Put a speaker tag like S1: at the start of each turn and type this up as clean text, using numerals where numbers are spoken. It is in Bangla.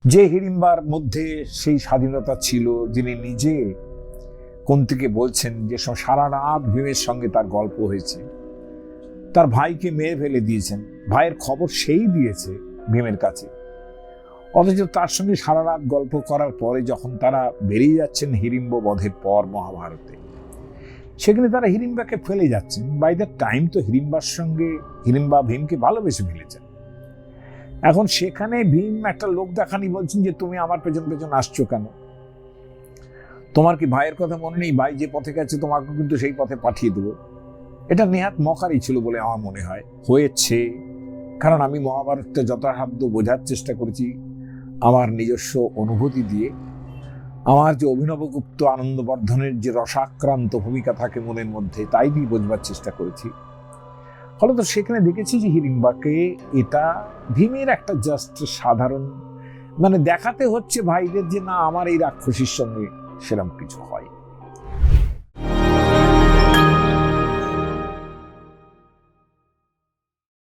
S1: যে হিড়িম্বার মধ্যে সেই স্বাধীনতা ছিল, যিনি নিজে কুন্তিকে বলছেন যে সারা রাত ভীমের সঙ্গে তার গল্প হয়েছে, তার ভাইকে মেরে ফেলে দিয়েছেন, ভাইয়ের খবর সেই দিয়েছে ভীমের কাছে, অথচ তার সঙ্গে সারা রাত গল্প করার পরে যখন তারা বেরিয়ে যাচ্ছেন হিড়িম্ব বধের পর মহাভারতে, সেখানে তারা হিড়িম্বাকে ফেলে যাচ্ছেন। বাই দ্য টাইম তো হিড়িম্বার সঙ্গে হিড়িম্বা ভীমকে ভালোবেসে ফেলেছেন। এখন সেখানে ভীম একটা লোক দেখানি বলছেন যে তুমি আমার পেছন পেছন আসছো কেন, তোমার কি ভাইয়ের কথা মনে নেই? ভাই যে পথে গেছে তোমাকে কিন্তু সেই পথে পাঠিয়ে দেবো। এটা নেহাত মকারই ছিল বলে আমার মনে হয় হয়েছে, কারণ আমি মহাভারতটা যথাসাধ্য বোঝার চেষ্টা করেছি আমার নিজস্ব অনুভূতি দিয়ে। আমার যে অভিনবগুপ্ত আনন্দবর্ধনের যে রসাক্রান্ত ভূমিকা থাকে মনের মধ্যে, তাই দিয়ে বোঝবার চেষ্টা করেছি। ফলত সেখানে দেখেছি যে হিড়িম্বাকে এটা ভীমের একটা জাস্ট সাধারণ দেখাতে হচ্ছে ভাইদের যে না আমার এই রাক্ষসীর সঙ্গে সেরকম কিছু হয়।